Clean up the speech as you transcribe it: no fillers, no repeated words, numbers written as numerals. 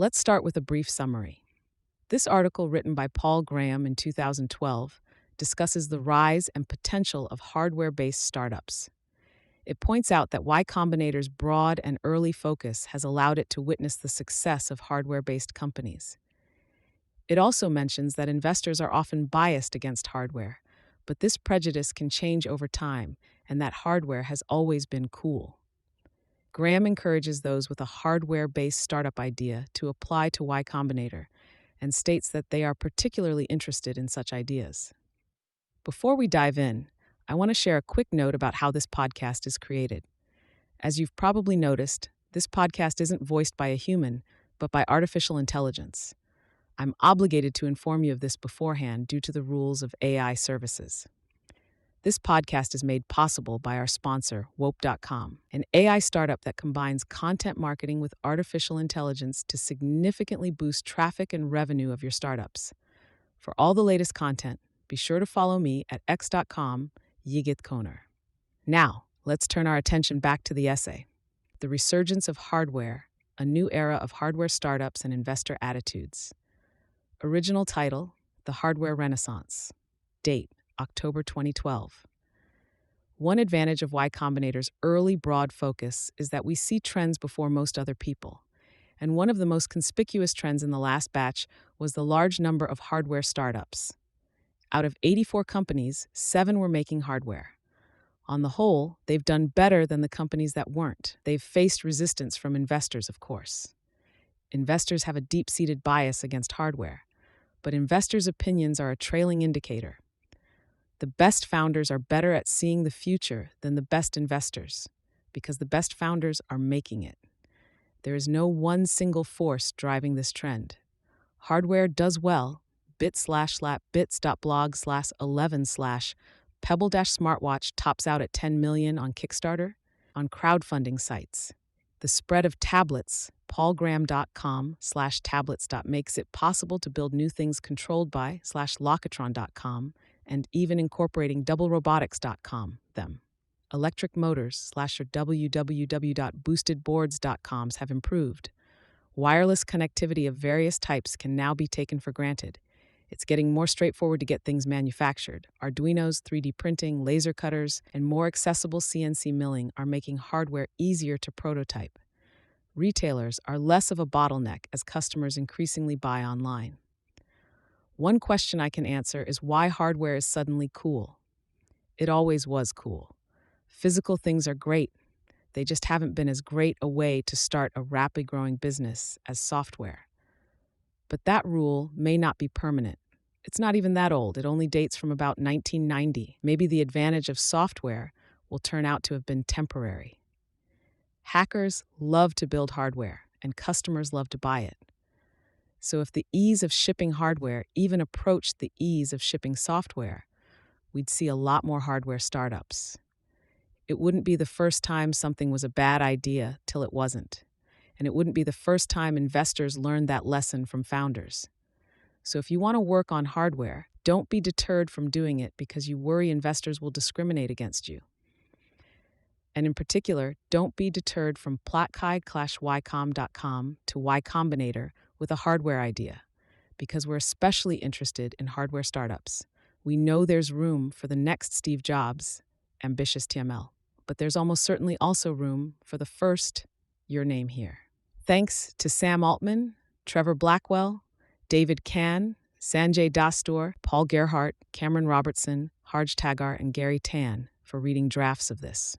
Let's start with a brief summary. This article, written by Paul Graham in 2012, discusses the rise and potential of hardware based startups. It points out that Y Combinator's broad and early focus has allowed it to witness the success of hardware based companies. It also mentions that investors are often biased against hardware, but this prejudice can change over time, and that hardware has always been cool. Graham encourages those with a hardware based startup idea to apply to Y Combinator and states that they are particularly interested in such ideas. Before we dive in, I want to share a quick note about how this podcast is created. As you've probably noticed, this podcast isn't voiced by a human, but by artificial intelligence. I'm obligated to inform you of this beforehand due to the rules of AI services. This podcast is made possible by our sponsor, Wope.com, an AI startup that combines content marketing with artificial intelligence to significantly boost traffic and revenue of your startups. For all the latest content, be sure to follow me at x.com, Yigit Koner. Now, let's turn our attention back to the essay. The Resurgence of Hardware, a New Era of Hardware Startups and Investor Attitudes. Original title, The Hardware Renaissance. Date, October 2012. One advantage of Y Combinator's early broad focus is that we see trends before most other people. And one of the most conspicuous trends in the last batch was the large number of hardware startups. Out of 84 companies, 7 were making hardware. On the whole, they've done better than the companies that weren't. They've faced resistance from investors, of course. Investors have a deep-seated bias against hardware, but investors' opinions are a trailing indicator. The best founders are better at seeing the future than the best investors, because the best founders are making it. There is no one single force driving this trend. Hardware does well. bit/bits.blog/11/ Pebble-smartwatch tops out at 10 million on Kickstarter, on crowdfunding sites. The spread of tablets, paulgraham.com/tablets. Makes it possible to build new things controlled by/locatron.com, and even incorporating doublerobotics.com, them. Electric motors /www.boostedboards.coms have improved. Wireless connectivity of various types can now be taken for granted. It's getting more straightforward to get things manufactured. Arduinos, 3D printing, laser cutters, and more accessible CNC milling are making hardware easier to prototype. Retailers are less of a bottleneck as customers increasingly buy online. One question I can answer is why hardware is suddenly cool. It always was cool. Physical things are great. They just haven't been as great a way to start a rapidly growing business as software. But that rule may not be permanent. It's not even that old. It only dates from about 1990. Maybe the advantage of software will turn out to have been temporary. Hackers love to build hardware, and customers love to buy it. So if the ease of shipping hardware even approached the ease of shipping software, we'd see a lot more hardware startups. It wouldn't be the first time something was a bad idea till it wasn't. And it wouldn't be the first time investors learned that lesson from founders. So if you want to work on hardware, don't be deterred from doing it because you worry investors will discriminate against you. And in particular, don't be deterred from platkai/ycom.com to Y Combinator with a hardware idea, because we're especially interested in hardware startups. We know there's room for the next Steve Jobs, ambitious TML, but there's almost certainly also room for the first, your name here. Thanks to Sam Altman, Trevor Blackwell, David Kahn, Sanjay Dastur, Paul Gerhardt, Cameron Robertson, Harj Tagar, and Gary Tan for reading drafts of this.